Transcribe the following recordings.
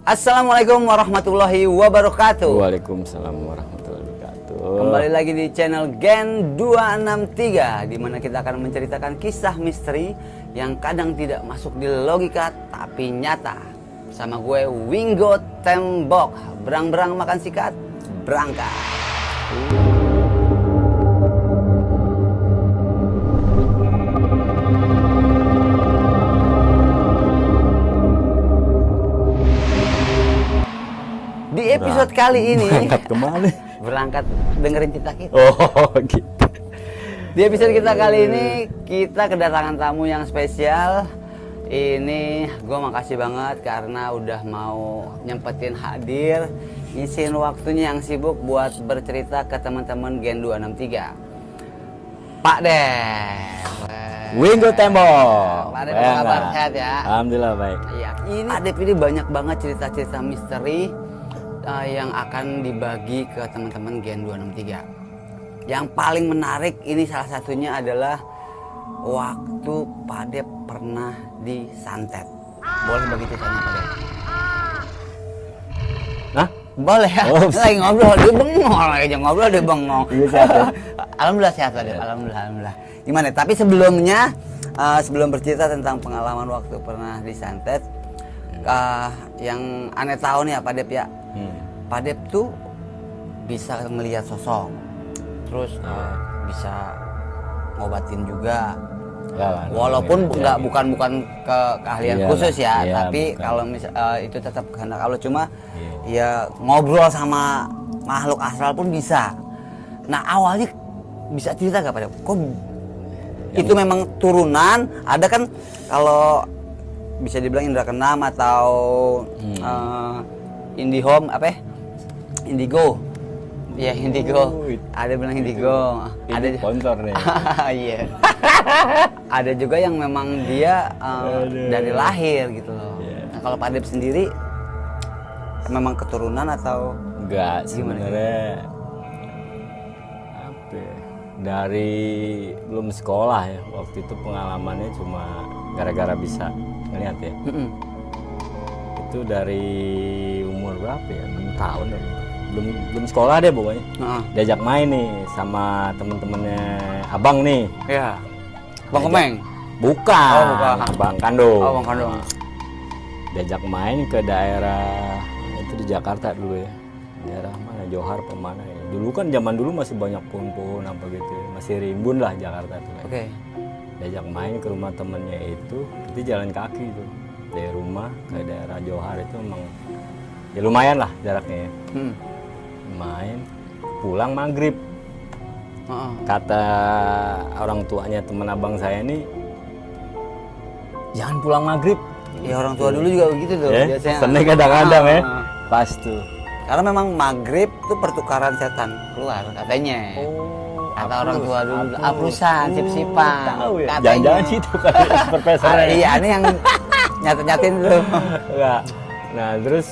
Assalamualaikum warahmatullahi wabarakatuh. Waalaikumsalam warahmatullahi wabarakatuh. Kembali lagi di channel Gen 263, di mana kita akan menceritakan kisah misteri yang kadang tidak masuk di logika tapi nyata. Sama gue Winggo Tembok. Berang-berang makan sikat, berangkat. Di episode kali ini Berangkat kemana? berangkat dengerin cerita kita. Oh gitu. Di episode kita kali ini kita kedatangan tamu yang spesial. Ini gue makasih banget karena udah mau nyempetin hadir, ngisiin waktunya yang sibuk buat bercerita ke teman-teman Gen 263. Pak Dep. Winggo Tembok. Pak Dep, apa kabar? Sehat ya? Alhamdulillah baik. Iya, ini Pak Dep ini banyak banget cerita-cerita misteri yang akan dibagi ke teman-teman Gen 263. Yang paling menarik ini salah satunya adalah waktu Pak Dep pernah disantet. Boleh bagi ceritanya Pak Dep? Nah, Boleh ya? Oh, Lagi ngobrol, dia bengong aja ngobrol dia bengong. Iya, sehat ya? Alhamdulillah sehat Pak Dep, alhamdulillah. Gimana? Tapi sebelumnya, sebelum bercerita tentang pengalaman waktu pernah disantet, yang aneh tahu nih ya Pak Dep ya, Pak Dep tuh bisa melihat sosok, terus bisa ngobatin juga. Walaupun nggak bukan keahlian Iya, khusus ya, iya, tapi bukan. kalau itu tetap kehendak Allah. Cuma ya ngobrol sama makhluk astral pun bisa. Nah awalnya bisa cerita nggak Pak Dep? Kok itu memang turunan? Ada kan kalau bisa dibilang indra keenam atau IndiHome apa ya? Indigo. Iya Indigo. Ada bilang Indigo. Ada sponsor nih. Iya. Ada juga yang memang dia dari lahir gitu loh. Nah, kalau Pak Dep sendiri memang keturunan atau Enggak, Gimana? sebenarnya apa ya, dari belum sekolah ya. Waktu itu pengalamannya cuma gara-gara bisa ngeliat ya. Itu dari umur berapa ya? 6 tahun ya. Belum sekolah deh pokoknya. Diajak main nih sama temen-temennya abang nih. Iya. Bang Komeng. Bukan. Oh, bukan. Bang Kandung. Oh, Bang Kandung. Diajak main ke daerah itu di Jakarta dulu ya. Daerah mana? Johar pemana ya. Dulu kan zaman dulu masih banyak pohon-pohon apa gitu. Ya. Masih rimbun lah Jakarta tuh. Oke. Diajak main ke rumah temennya itu jalan kaki tuh. Dari rumah ke daerah Johar itu emang ya lumayan lah jaraknya ya. Main pulang maghrib. Kata orang tuanya teman abang saya ini, jangan pulang maghrib. Ya orang tua dulu juga begitu tuh biasanya. Seneng kadang-kadang ya. Pas tuh. Karena memang maghrib tuh pertukaran setan keluar katanya. Kata orang tua dulu, aplusan, sip-sipan. Tahu ya. Katanya. Jangan-jangan situ kan profesor. Iya, ini yang nyatet-nyatin tuh. Enggak. Nah, terus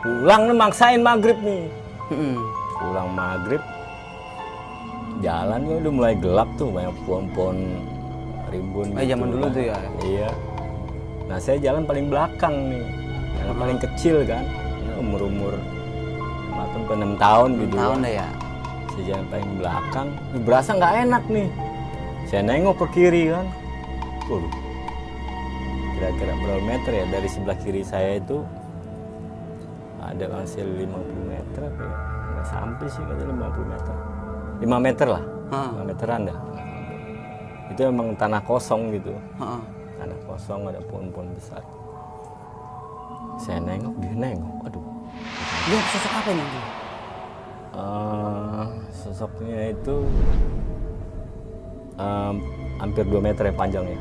pulang nih maksain maghrib nih. Pulang maghrib jalan ya udah mulai gelap tuh, banyak pohon-pohon rimbun Zaman dulu tuh ya. Iya. Nah saya jalan paling belakang nih, jalan paling kecil kan, ya, umur 5 tahun 6 tahun gitu. 6 tahun dah ya. Saya jalan paling belakang, berasa nggak enak nih. Saya nengok ke kiri kan, kira-kira berapa meter ya dari sebelah kiri saya itu ada hasil 50 meter apa ya? Nggak sampai sih, katanya 50 meter. 5 meter lah, 5 meteran dah. Itu emang tanah kosong gitu. Tanah kosong, ada pohon-pohon besar. Saya nengok, dia nengok, aduh. Lihat sosok apa nih? Sosoknya itu hampir 2 meter ya panjangnya.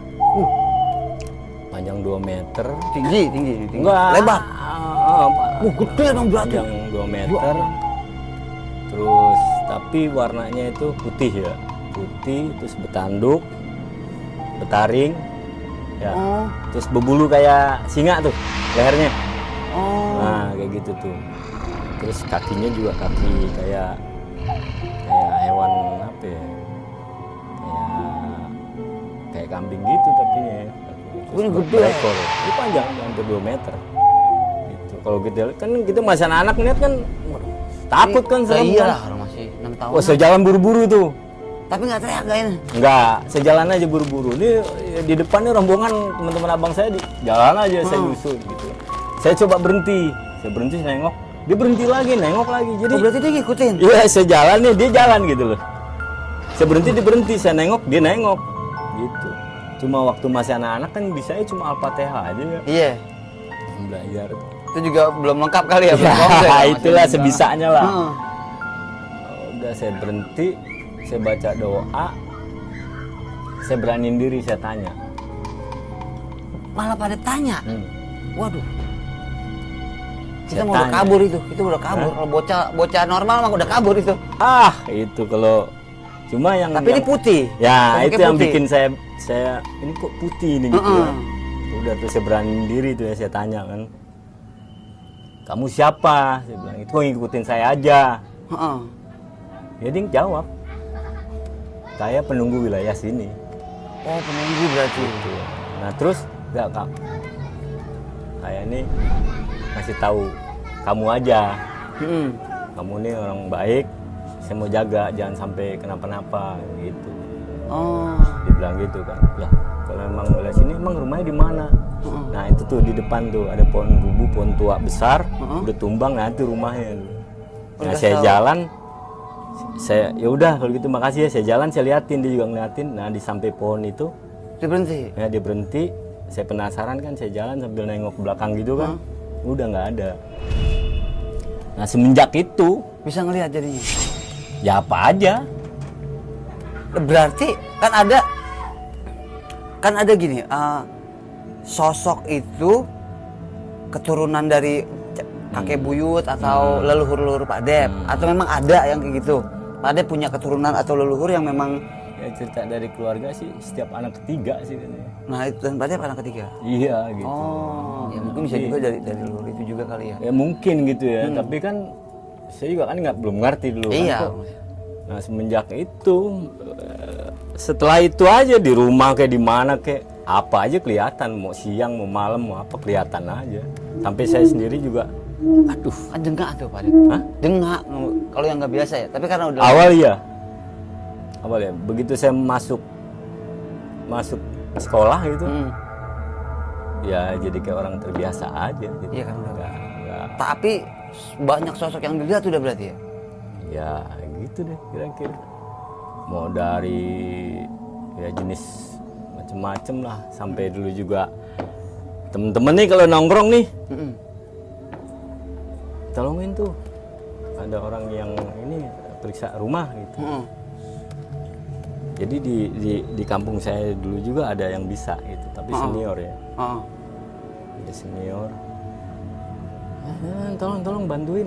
Panjang 2 meter. Tinggi. Enggak. Lebar. Gede dong berarti. Panjang 2 meter. Terus tapi warnanya itu putih ya, putih, terus bertanduk, bertaring, ya, terus berbulu kayak singa tuh lehernya. Nah kayak gitu tuh. Terus kakinya juga kaki kayak hewan apa ya? Kayak kambing gitu tapi ya. Ini gede. Ekor. Ini panjang hampir 2 meter. Gitu. Kalau kita kan kita masih anak lihat kan waduh, takut kan serem Iya kan. lah, orang masih 6 tahun. Oh, saya jalan buru-buru tuh. Tapi nggak teriak gak ini? Enggak, saya jalan aja buru-buru. Ini di depan nih rombongan teman-teman abang saya di jalan aja saya nyusul gitu. Saya coba berhenti. Saya berhenti, saya nengok. Dia berhenti lagi, nengok lagi. Jadi Oh, berarti dia ngikutin? iya, saya jalan nih, dia jalan gitu loh. Saya berhenti, dia berhenti, saya nengok, dia nengok. Gitu. Cuma waktu masih anak-anak kan bisa cuma Al-Fatihah aja ya. Iya. Belajar. Itu juga belum lengkap kali ya? belum Ya, komplek, masih itulah juga. sebisanya lah. Heeh. Udah saya berhenti, saya baca doa. Saya beraniin diri, saya tanya. Malah pada tanya. Waduh. Kita Saya mau udah tanya. kabur itu udah kabur. Kalau bocah normal mah udah kabur itu. Ah, itu kalau cuma yang Tapi ini putih. ya Bentuknya itu yang putih. bikin saya ini kok putih ini gitu Heeh. kan. Udah tuh saya beraniin diri tuh ya, saya tanya kan. Kamu siapa? Saya bilang itu ngikutin saya aja. Heeh. Ya dia jawab. Saya penunggu wilayah sini. Oh, penunggu berarti. Gitu. Nah, terus enggak Kak. Saya ini kasih tahu kamu aja. Heeh. Kamu ini orang baik. Saya mau jaga jangan sampai kenapa-napa gitu. Oh. Dibilang gitu kan. Lah, kalau memang wilayah sini emang rumahnya di mana? Nah, itu tuh di depan tuh ada pohon bubu, pohon tua besar, udah tumbang, nah itu rumahnya. Nah, Udah saya tahu. jalan, saya ya udah kalau gitu makasih ya, saya jalan, saya liatin, dia juga ngeliatin. Nah, di samping pohon itu, Dia berhenti. ya dia berhenti, saya penasaran kan, saya jalan sambil nengok ke belakang gitu kan, udah nggak ada. Nah, semenjak itu, Bisa ngelihat jadinya. ya apa aja. Berarti kan ada gini, sosok itu keturunan dari kakek buyut atau leluhur-leluhur Pak Dep, atau memang ada yang kayak gitu. Pak Dep punya keturunan atau leluhur yang memang, Ya cerita dari keluarga sih, setiap anak ketiga sih katanya. nah itu dan Pak Dep anak ketiga. Iya gitu. Oh, ya mungkin bisa juga dari leluhur itu juga kali ya. Ya mungkin gitu ya, tapi kan saya juga kan belum ngerti dulu kan Iya. kok. Nah semenjak itu, setelah itu aja di rumah kayak di mana kayak apa aja kelihatan, mau siang mau malam mau apa kelihatan aja. Sampai saya sendiri juga, aduh. Kan jengak tuh Pak Dep. Hah? Jengak kalau yang nggak biasa ya. Tapi karena udah Awal ya, begitu saya masuk sekolah gitu, ya jadi kayak orang terbiasa aja. Gitu. Iya kan udah. Nggak, Tapi banyak sosok yang dilihat udah berarti ya. ya gitu deh kira-kira. Mau dari ya jenis macem-macem lah, sampai dulu juga temen-temen nih kalau nongkrong nih, tolongin tuh ada orang yang ini periksa rumah gitu. Jadi di kampung saya dulu juga ada yang bisa gitu, tapi senior ya. Ada senior. Tolong bantuin.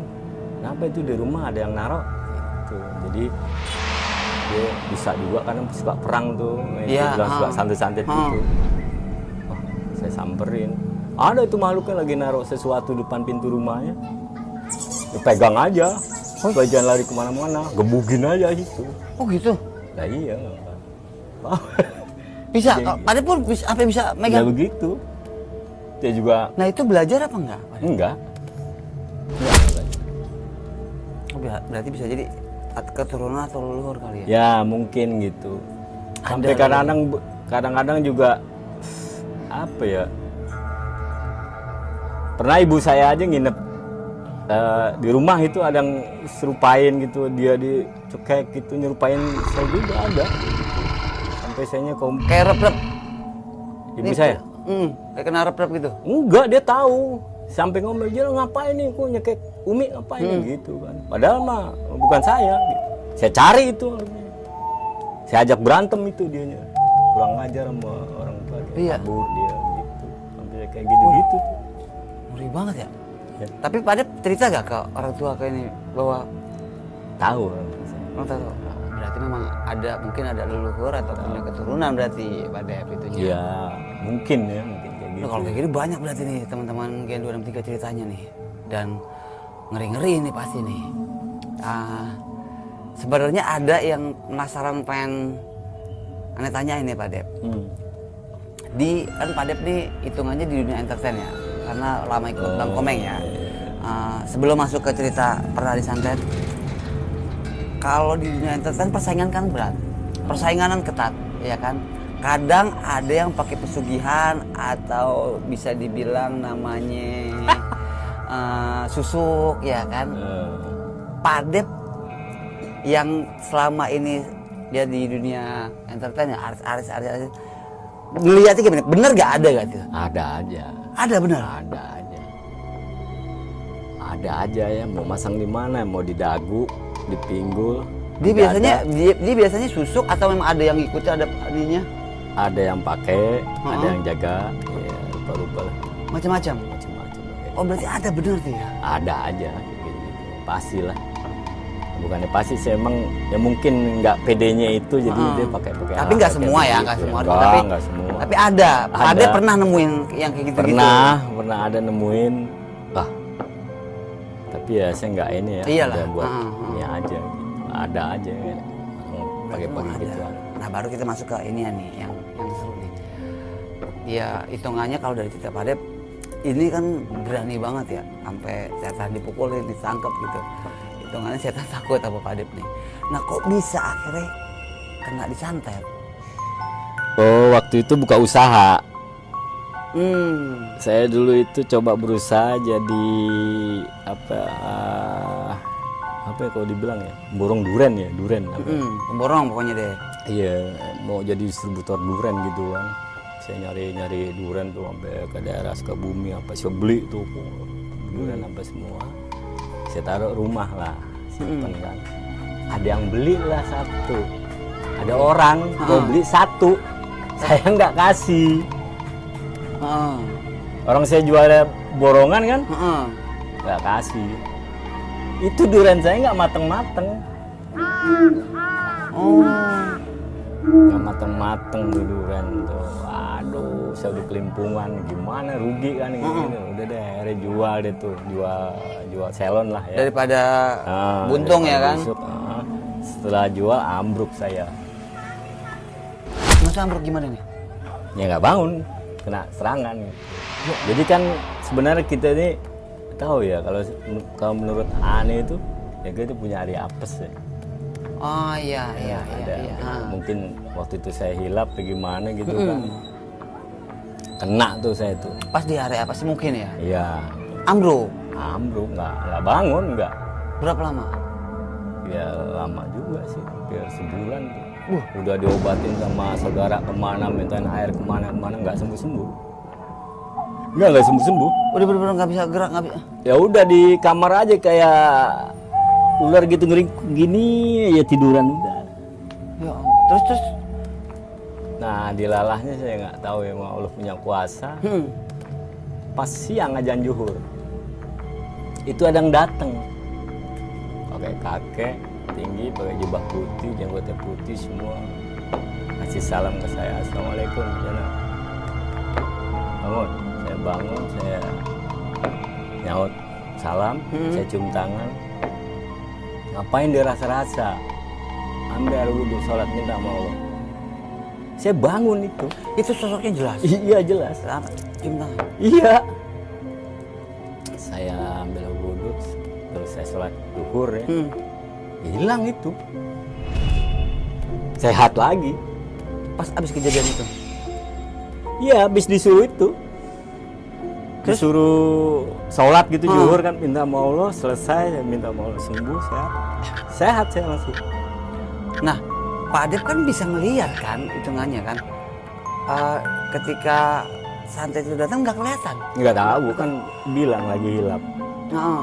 Kenapa itu di rumah ada yang naruh? Gitu. Jadi dia bisa juga karena suka perang tuh. Iya, Bilang suka santet-santet gitu. Wah, saya samperin. Ada itu makhluknya lagi naruh sesuatu depan pintu rumahnya. Ya, pegang aja. Supaya jangan lari kemana-mana. Gebugin aja gitu. Oh gitu. Lah iya. Bisa. Pak Dep pun bisa, apa bisa Ya megang? begitu. Dia juga Nah itu belajar apa enggak? Pak Dep? enggak. Oh, berarti bisa jadi keturunan atau leluhur kali ya? Ya mungkin gitu. Sampai Ada kadang-kadang juga apa ya? Pernah ibu saya aja nginep di rumah itu ada yang serupain gitu, dia dicekek gitu nyerupain saya juga ada. Sampai sayanya Kayak rep-rep. ibu saya. Kayak kena rep-rep gitu. Enggak, dia tahu. Sampai ngomel, dia ngapain nih, kok nyekek Umi ngapain gitu kan. Padahal mah bukan saya. Gitu. Saya cari itu. Saya ajak berantem itu dianya. Kurang ajar sama orang tua dia. Iya. Kabur dia gitu. Sampai kayak gitu-gitu. Ngeri banget ya. Ya. Tapi Pak Dep cerita gak ke orang tua kayak ini bahwa Tahu. orang tahu? Berarti memang ada, mungkin ada leluhur atau punya keturunan berarti Pak Dep itunya. Ya mungkin ya, mungkin kayak Nah, gitu. kalau kayak gini banyak berarti nih teman-teman Gen 263 ceritanya nih. Dan ngeri-ngeri nih pasti nih. Sebenarnya ada yang penasaran pengen aneh tanya ini Pak Dep. Kan Pak Dep nih hitungannya di dunia entertain ya. Karena lama ikut Bang Komeng ya. sebelum masuk ke cerita pernah disantet, kalau di dunia entertain persaingan kan berat, persaingan ketat, ya kan. Kadang ada yang pakai pesugihan atau bisa dibilang namanya susuk, ya kan. Pak Dep yang selama ini dia di dunia entertain ya, artis, ngeliatnya gimana? Bener gak ada gak tuh? Ada aja. Ada bener? Ada aja. Ada aja ya, mau masang di mana, mau di dagu, di pinggul. Dia biasanya dia biasanya susuk atau memang ada yang ikut, ada ininya? Ada yang pakai, ada yang jaga, ya rupa-rupa lah. Macam-macam. Macam-macam. Oh berarti ada bener tuh ya? Ada aja, gitu. Pastilah. Bukannya pasti sih, emang ya mungkin nggak PD-nya itu jadi dia pakai. Tapi nggak semua ya, nggak semua. Nggak semua. Tapi ada pernah nemuin yang kayak gitu-gitu. Pernah ada nemuin. Tapi ya saya nggak ini ya. Iyalah. Udah buat ini aja. Gitu. Ada aja ya. Pakai gitu. Nah baru kita masuk ke ini nih, yang seru nih. Ya hitungannya kalau dari cerita Pak Dep, ini kan berani banget ya, sampai setan dipukulin, ditangkap gitu. Hitungannya setan takut apa Pak Dep nih. Nah kok bisa akhirnya kena disantet? Oh waktu itu buka usaha. Saya dulu itu coba berusaha jadi apa ya kalau dibilang ya, borong duren ya, Pemborong pokoknya deh. Iya, mau jadi distributor duren gitu kan. Saya nyari duren tuh sampai ke daerah Sukabumi, apa saya beli tuh duren sampai semua. Saya taruh rumah lah, simpen kan. Ada yang beli lah satu, ada orang mau beli satu, saya nggak kasih. Orang saya jual borongan kan, nggak kasih. Itu durian saya nggak mateng-mateng. Nggak mateng-mateng tuh durian tuh. Aduh, saya udah kelimpungan, gimana, rugi kan gini. Udah deh, akhirnya jual deh tuh, jual selon lah ya. Daripada buntung ya kan. Busuk, setelah jual ambruk saya. Masa ambruk gimana nih? Ya nggak bangun, kena serangan gitu. Jadi kan sebenarnya kita ini tahu ya, kalau menurut Ani itu ya kita punya hari apes ya. Oh iya. Mungkin waktu itu saya hilap bagaimana gitu kan. Kena tuh saya tuh. Pas di hari apa sih mungkin ya? Iya. Ambruk nggak bangun nggak. Berapa lama? Ya lama juga sih, hampir sebulan tuh. Udah diobatin sama saudara kemana, mintain air kemana nggak sembuh. Nggak sembuh. Udah bener-bener nggak bisa gerak, nggak bisa. Ya udah di kamar aja kayak ular gitu, ngeri gini ya, tiduran udah. Ya, terus. Nah dilalahnya saya nggak tahu ya, Allah punya kuasa. Pas siang ajan zuhur, itu ada yang datang. Pakai kakek tinggi, pakai jubah putih, jenggotnya putih semua. Kasih salam ke saya, assalamualaikum. Jana. Bangun, saya bangun, saya nyaut salam, saya cium tangan. Ngapain dia rasa-rasa? Ambil air wudhu, sholat minta sama Allah. Saya bangun itu. Itu sosoknya jelas? Iya jelas. Cium tangan? Iya. Saya ambil wudhu, terus saya sholat duhur ya. Hilang itu. Sehat lagi. Pas abis kejadian itu? Iya, habis disuruh itu. Disuruh sholat gitu, zuhur kan, minta sama Allah, selesai, minta sama Allah sembuh, sehat saya langsung. Nah, Pak Dep kan bisa melihat kan, hitungannya kan, ketika santet itu datang nggak kelihatan. Nggak tahu kan, bilang lagi hilap.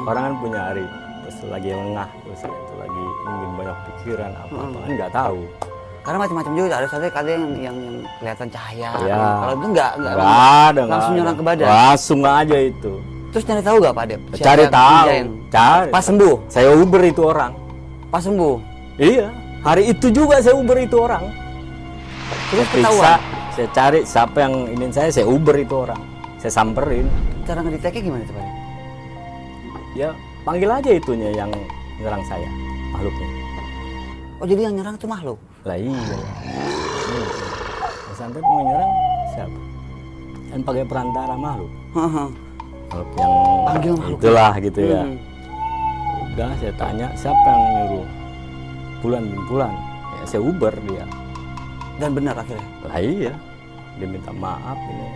Orang kan punya hari, terus lagi lengah, terus itu lagi mungkin banyak pikiran apa-apa kan nggak tahu. Karena macam-macam juga, ada santet ada yang kelihatan cahaya. Ya. Kalau itu nggak ada, langsung nyerang ke badan. Langsung aja itu. Terus nyari tahu nggak Pak Dep? Cari tahu. Cari. Pas sembuh. Saya uber itu orang. Pas sembuh. Iya. Hari itu juga saya uber itu orang. Terus saya ketahuan. periksa, saya cari siapa yang ingin saya uber itu orang. Saya samperin. Cara ngedeteknya gimana tuh Pak Dep? Ya panggil aja itunya yang nyerang saya, makhluknya. Oh jadi yang nyerang itu makhluk? Lah iya. Santet mau nyerang siapa? Kan pakai perantara makhluk. makhluk yang Panggil makhluk. itulah gitu ya. Hmm. Udah saya tanya siapa yang nyuruh, Pulan bin Pulan. Ya saya uber dia. Dan benar akhirnya. Lah iya, dia minta maaf ini.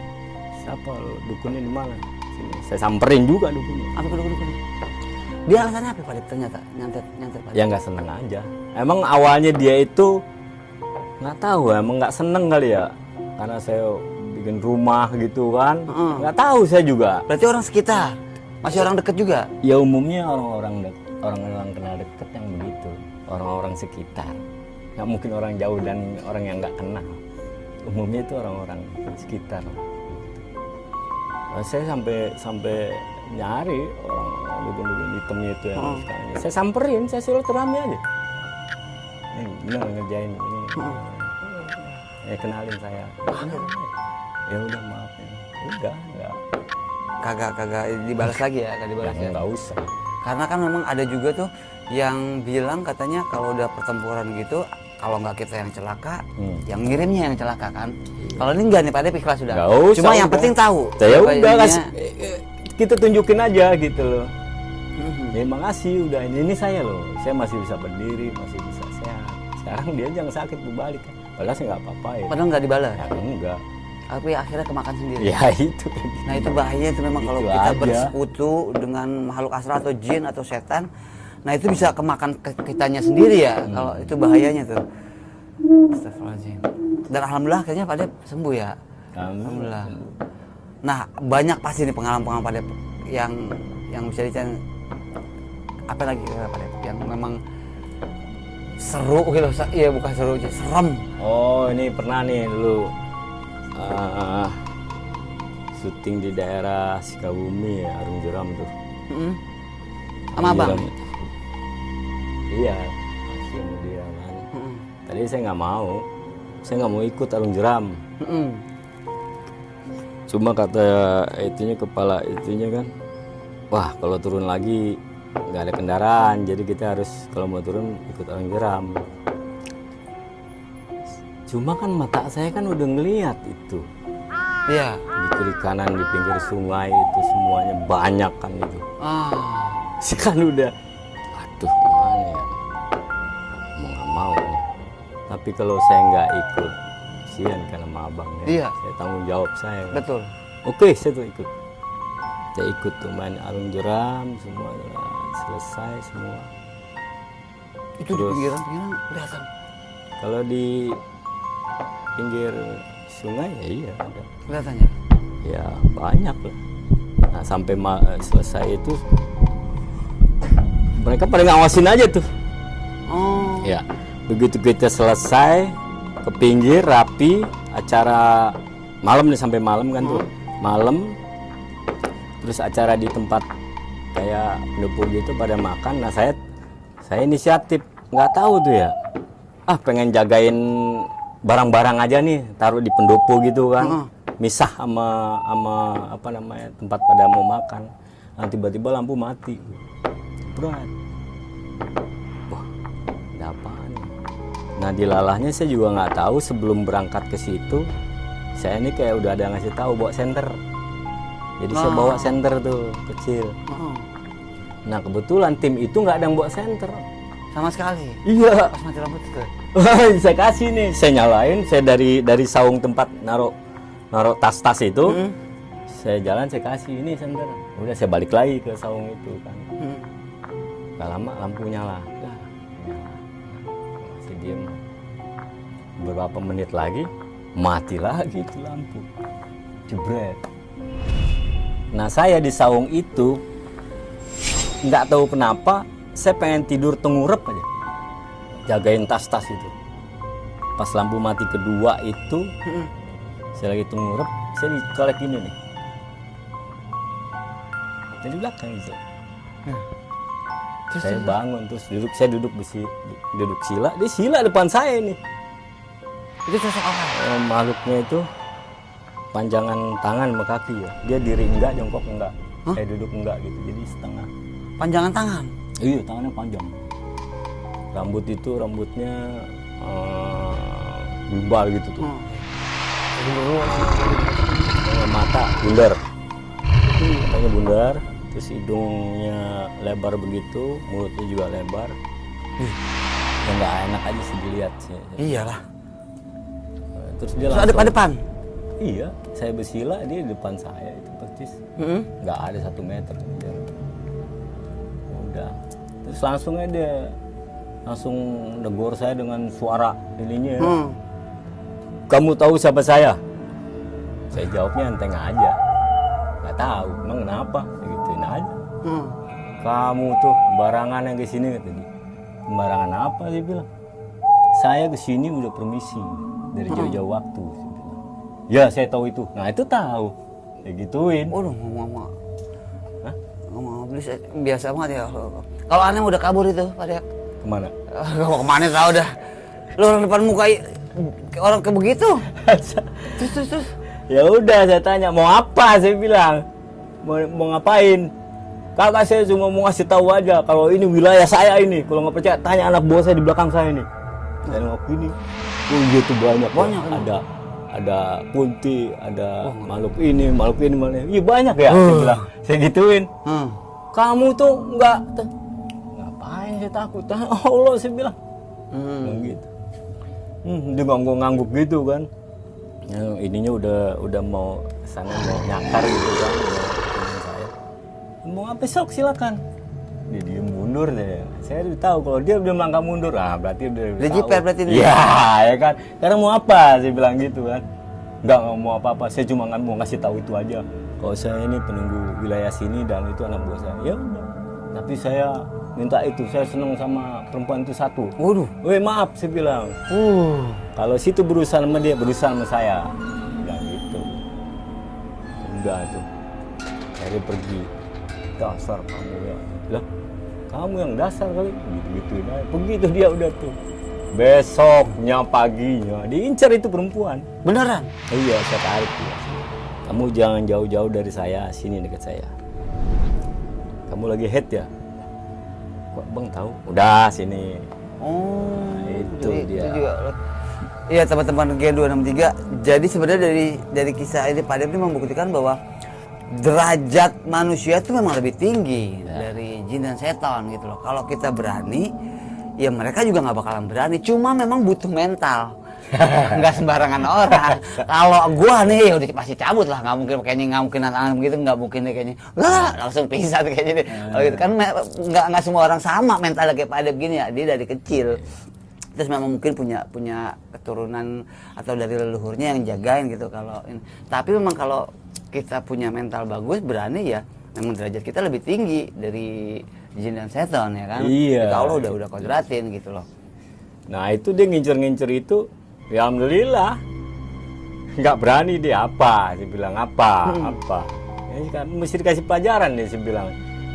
Siapa lo, dukunnya di mana? Sini. Saya samperin juga dukunnya. Apa dukun? Dia alasannya apa Pak Dep ternyata nyantet Pak Dep? Ya nggak seneng aja. Emang awalnya dia itu nggak tahu, emang nggak seneng kali ya, karena saya bikin rumah gitu kan. Nggak tahu saya juga. Berarti orang sekitar, masih orang deket juga. Ya umumnya orang-orang kenal deket yang begitu, orang-orang sekitar. Nggak mungkin orang jauh dan orang yang nggak kenal. Umumnya itu orang-orang sekitar. Nah, saya sampai nyari orang dukun-dukun hitamnya itu yang sekarang. Saya samperin, saya silaturahmi aja. Ini benar ngerjain ini. Ya kenalin saya. Ya udah maaf ya. Udah enggak. Kagak dibalas lagi ya, kagak dibalas ya. Enggak usah. Karena kan memang ada juga tuh yang bilang katanya kalau udah pertempuran gitu, kalau nggak kita yang celaka, yang ngirimnya yang celaka kan. Kalau ini enggak nih Pak Dep ikhlas sudah. Nggak usah, Cuma yang udah. penting tahu. Saya siapa udah ininya. kasih, kita tunjukin aja gitu loh. Ya makasih udah ini saya loh. Saya masih bisa berdiri, masih bisa sehat. Sekarang dia jangan sakit berbalik. Padahal saya nggak apa-apa ya. Padahal nggak dibalas. Ya enggak. Tapi akhirnya kemakan sendiri. Ya itu kan. Nah itu bahaya itu memang kalau Itu kita aja. bersekutu dengan makhluk astral atau jin atau setan. Nah itu bisa kemakan kitanya sendiri ya. Kalau itu bahayanya tuh. Astagfirullahaladzim. Dan alhamdulillah akhirnya Pak Dep sembuh ya. Alhamdulillah. Nah banyak pasti nih pengalaman Pak Dep yang bisa dicari. Apa lagi Pak Dep yang memang seru gitu. Iya bukan seru, serem. Oh ini pernah nih dulu syuting di daerah Sukabumi ya, Arung Jeram tuh. Sama abang. Jeram. Iya, masih dia kan. Tadi saya nggak mau ikut Arung Jeram. Cuma kata itunya kepala itunya kan, wah kalau turun lagi nggak ada kendaraan, jadi kita harus kalau mau turun ikut Arung Jeram. Cuma kan mata saya kan udah ngelihat itu. Iya. Di kiri kanan di pinggir sungai itu semuanya banyak kan itu. Sih kan udah, aduh gimana ya, mau nggak mau nih. Tapi kalau saya nggak ikut, kasihan kan sama abangnya. Iya. Saya tanggung jawab saya. Kan? Betul. Oke, saya tuh ikut. Saya ikut tuh main Arung Jeram semuanya selesai semua. Itu di pinggiran kelihatan. Kalau di pinggir sungai ya iya ada. Kelihatannya. Ya banyak lah. Nah sampai selesai itu mereka pada ngawasin aja tuh. Oh. Ya begitu kita selesai ke pinggir rapi acara malam nih sampai malam kan tuh malam terus acara di tempat kayak pendopo gitu pada makan. Nah saya inisiatif nggak tahu tuh ya pengen jagain barang-barang aja nih taruh di pendopo gitu kan misah sama apa namanya tempat pada mau makan. Nah tiba-tiba lampu mati berat. Wah ada apaan nih? Nah dilalahnya saya juga nggak tahu sebelum berangkat ke situ saya ini kayak udah ada ngasih tahu bawa senter. Jadi saya bawa senter tuh kecil. Nah kebetulan tim itu nggak ada yang bawa senter Sama sekali. iya. Pas mati lampu tuh. Saya kasih nih, saya nyalain, saya dari saung tempat naruh tas-tas itu, saya jalan saya kasih ini senter. Udah saya balik lagi ke saung itu kan. Gak lama lampu nyala. Lah, nyala. Masih diem. Beberapa menit lagi mati lagi itu lampu. Jebret. Nah saya di saung itu nggak tahu kenapa saya pengen tidur tengurep aja. Jagain tas-tas itu. Pas lampu mati kedua itu, saya lagi tengurep, saya dicolek ini nih. Dari belakang itu. Saya bangun terus saya duduk sila, dia sila depan saya nih. Itu sosok apa? Makhluknya itu panjangan tangan sama kaki ya. Dia diri enggak, jongkok enggak. Saya duduk enggak gitu, jadi setengah. Panjangan tangan. Iya, tangannya panjang. Rambutnya gumbal gitu tuh. Mata bundar. Matanya bundar, terus hidungnya lebar begitu, mulutnya juga lebar. Ya nggak enak aja sih dilihat sih. Iyalah. Terus dia Terus langsung, ada depan. iya, saya bersila, dia di depan saya itu persis. Nggak ada 1 meter. Dia. Udah. Terus langsung aja langsung negor saya dengan suara ininya. Kamu tahu siapa saya? Saya jawabnya enteng aja. Nggak tahu, emang kenapa? Gituin aja. Kamu tuh barangan yang kesini kata dia. Barangan apa dia bilang? Saya kesini udah permisi dari jauh-jauh waktu. Saya bilang. Ya saya tahu itu. Nah itu tahu. Ya gituin. Waduh, ngomong. Hah? Ngomong biasa banget ya. Kalau aneh udah kabur itu, Pak Dek. Kemana? Kemana tahu dah. Lu orang depan muka orang kayak begitu. Terus. Ya udah saya tanya mau apa, saya bilang mau ngapain. Kakak saya cuma mau ngasih tahu aja kalau ini wilayah saya ini. Kalau nggak percaya tanya anak buah saya di belakang saya ini. Saya nengok ini. Oh iya tuh banyak. Ada kunti, ada makhluk ini. Iya banyak ya. Saya bilang. Saya gituin. Kamu tuh ngapain saya takut. Allah saya bilang. Gitu. Dia ngangguk gitu kan. Ya, ininya udah mau sana mau nyakar gitu kan. Mau apa sok silakan. Dia diem mundur deh. Saya udah tahu kalau dia udah melangkah mundur, berarti udah jiper berarti. Iya, ya kan. Karena mau apa? Saya bilang gitu kan. Enggak mau apa-apa. Saya cuma mau ngasih tahu itu aja. Kalau saya ini penunggu wilayah sini dan itu anak buah saya. Ya udah. Tapi saya minta itu. Saya senang sama perempuan itu satu. Waduh. Weh maaf saya bilang. Kalau situ berusaha sama dia, berusaha sama saya. Bilang gitu. Udah tuh. Saya pergi. Dasar kamu ya. Lah, kamu yang dasar kali. Gitu-gituin aja. Begitu dia udah tuh. Besoknya paginya diincar itu perempuan. Beneran? Iya, saya tarik dia. Kamu jangan jauh-jauh dari saya, sini dekat saya. Kamu lagi head ya? Kok Bang tahu? Udah sini. Oh, itu jadi, dia. Itu juga. Iya teman-teman Gen 263. Jadi sebenarnya dari kisah ini Pak Dep ini membuktikan bahwa derajat manusia itu memang lebih tinggi dari jin dan setan gitu loh. Kalau kita berani, ya mereka juga nggak bakalan berani. Cuma memang butuh mental. Nggak sembarangan orang. Kalau gua nih ya udah pasti cabut lah, nggak mungkin kayaknya, nggak mungkin tangan begitu, nggak mungkin deh kayaknya. Lah langsung pisah tuh kayaknya. Oh, gitu kan nggak semua orang sama mentalnya kayak Pak Dep gini ya. Dia dari kecil. Terus memang mungkin punya keturunan atau dari leluhurnya yang jagain gitu kalau ini. Tapi memang kalau kita punya mental bagus, berani ya, memang derajat kita lebih tinggi dari jin dan setan ya kan. Iya. Kita Allah udah kodratin gitu loh. Nah itu dia ngincer-ngincer itu, ya alhamdulillah. Nggak berani dia apa, dia bilang apa. Ini kan mesti dikasih pelajaran dia, saya bilang.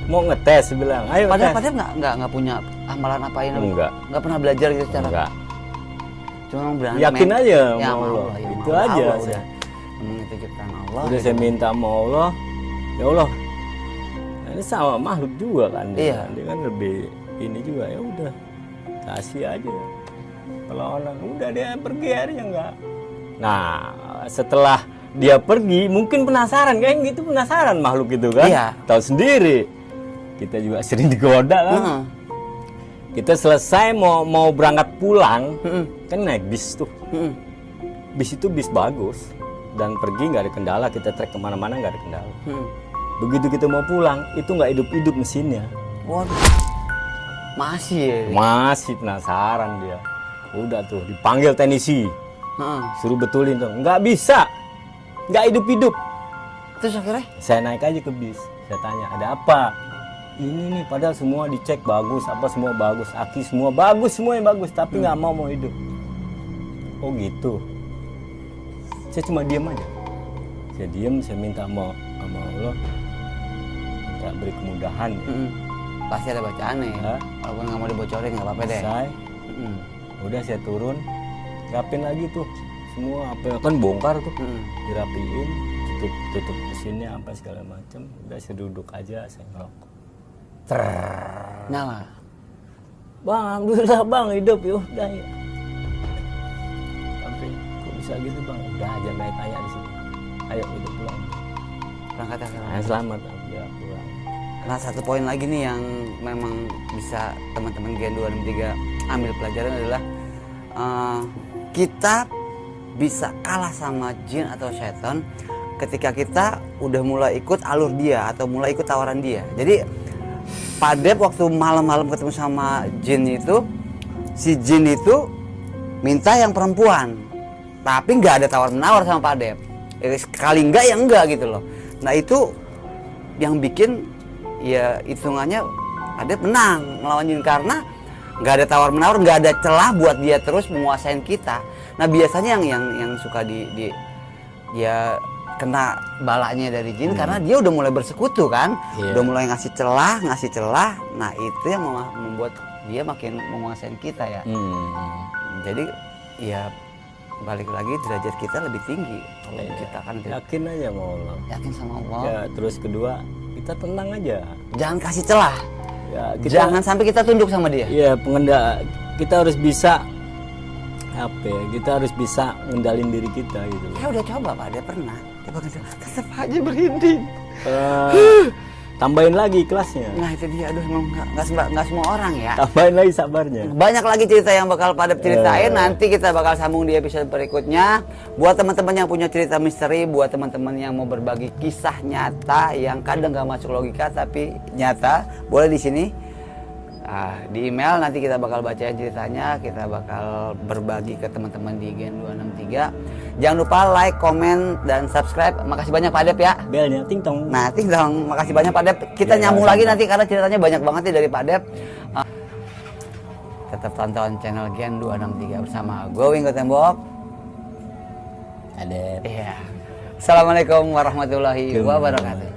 Mau ngetes, saya bilang, ayo Padahal tes. nggak punya amalan apain? Enggak. Nggak pernah belajar gitu secara. Enggak. Cuma berani. Yakin aja ya, sama Allah. ya, Itu sama aja. Allah, udah. Memang itu ciptaan Allah. Udah saya minta sama Allah, ya Allah. Ini sama makhluk juga kan dia. Iya. Dia kan lebih ini juga, ya udah kasih aja. Kalau orang udah dia pergi aja enggak. Nah setelah dia pergi mungkin penasaran kayak gitu, penasaran makhluk itu kan. Iya. Tahu sendiri. Kita juga sering digoda kan. Kita selesai mau berangkat pulang, kan naik bis tuh. Bis itu bis bagus dan pergi nggak ada kendala, kita trek kemana-mana nggak ada kendala. Begitu kita mau pulang itu nggak hidup-hidup mesinnya. Waduh. Masih ya. Masih penasaran dia. Udah tuh dipanggil teknisi, suruh betulin tuh, nggak bisa, nggak hidup-hidup. Terus akhirnya? Saya naik aja ke bis, saya tanya ada apa? Ini nih padahal semua dicek bagus, apa semua bagus, aki semua bagus, semua yang bagus, tapi nggak mau hidup. Oh gitu. Saya cuma diam aja. Saya diam, saya minta sama Allah, minta beri kemudahan. Pasti ada bacaannya ya. Walaupun nggak mau dibocorin nggak apa-apa deh. Selesai. Udah saya turun, rapin lagi tuh semua apa kan bongkar tuh, dirapiin, tutup mesinnya apa segala macam. Udah saya duduk aja, saya ngerokok. Nyala. Bang, alhamdulillah bang hidup ya udah ya. Sampai kok bisa gitu bang? Udah aja nggak tanya di sini. Ayo kita pulang. berangkat ya. Selamat ya pulang. Nah, satu poin lagi nih yang memang bisa teman-teman Gen 263 ambil pelajaran adalah kita bisa kalah sama jin atau setan ketika kita udah mulai ikut alur dia atau mulai ikut tawaran dia. Jadi Pak Dep waktu malam-malam ketemu sama jin itu, si jin itu minta yang perempuan, tapi nggak ada tawar-menawar sama Pak Dep. Sekali enggak ya enggak gitu loh. Nah itu yang bikin ya hitungannya Pak Dep menang melawan jin karena nggak ada tawar-menawar, nggak ada celah buat dia terus menguasain kita. Nah biasanya yang suka dia kena balanya dari jin karena dia udah mulai bersekutu kan, udah mulai ngasih celah. Nah itu yang membuat dia makin menguasain kita ya. Jadi ya balik lagi derajat kita lebih tinggi kalau menciptakan itu. Yakin aja sama Allah. Yakin sama Allah. Ya, terus kedua kita tenang aja. Jangan kasih celah. Ya, jangan sampai kita tunduk sama dia. Iya, kita harus bisa kita harus bisa ngendalin diri kita gitu. Saya udah coba Pak, dia pernah. Tetap aja berhenti. Tambahin lagi kelasnya. Nah itu dia, aduh emang nggak semua orang ya. Tambahin lagi sabarnya. Banyak lagi cerita yang bakal Pak Dep ceritain. Nanti kita bakal sambung di episode berikutnya. Buat teman-teman yang punya cerita misteri, buat teman-teman yang mau berbagi kisah nyata yang kadang nggak masuk logika tapi nyata, boleh di sini. Di email nanti kita bakal bacain ceritanya, kita bakal berbagi ke teman-teman di Gen 263. Jangan lupa like, komen, dan subscribe. Makasih banyak Pak Dep ya. Belnya ting tong. Nah, ting tong. Makasih banyak Pak Dep. Kita nyambung lagi nanti karena ceritanya banyak banget nih dari Pak Dep. Tetap tonton channel Gen 263 bersama gue Winggo Tembok. Ada. Iya. Assalamualaikum warahmatullahi wabarakatuh.